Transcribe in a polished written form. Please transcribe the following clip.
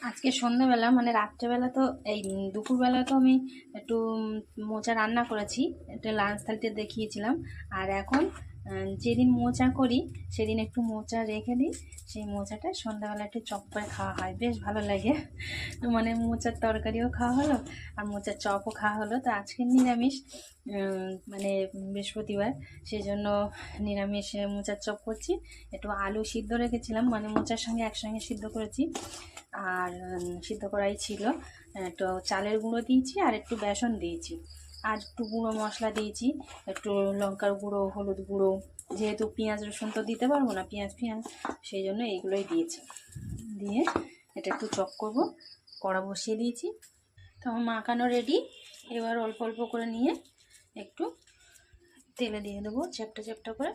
আজকে সন্ধ্যাবেলা মানে রাত্রেবেলা তো এই দুপুরবেলা তো আমি একটু মোচা রান্না করেছি, একটা লাঞ্চ থালিতে দেখিয়েছিলাম। আর এখন যেদিন মোচা করি সেদিন একটু মোচা রেখে দিই, সেই মোচাটা সন্ধ্যাবেলা একটু চপ করে খাওয়া হয়, বেশ ভালো লাগে। মানে মোচার তরকারিও খাওয়া হলো আর মোচার চপও খাওয়া হলো। তো আজকে নিরামিষ, মানে বৃহস্পতিবার, সেই জন্য নিরামিষ মোচার চপ করছি। একটু আলু সিদ্ধ রেখেছিলাম, মানে মোচার সঙ্গে একসঙ্গে সিদ্ধ করেছি। আর সিদ্ধ করাই ছিল, একটু চালের গুঁড়ো দিয়েছি আর একটু বেসন দিয়েছি আর একটু গুঁড়ো মশলা দিয়েছি, একটু লঙ্কার গুঁড়ো, হলুদ গুঁড়ো, যেহেতু পেঁয়াজ রসুন তো দিতে পারবো না, পেঁয়াজ সেই জন্য এইগুলোই দিয়েছি। দিয়ে এটা একটু চপ করব, কড়া বসিয়ে দিয়েছি। তো আমার মাখানো রেডি। এবার অল্প অল্প করে নিয়ে একটু তেলে দিয়ে দেবো চ্যাপটা চ্যাপটা করে।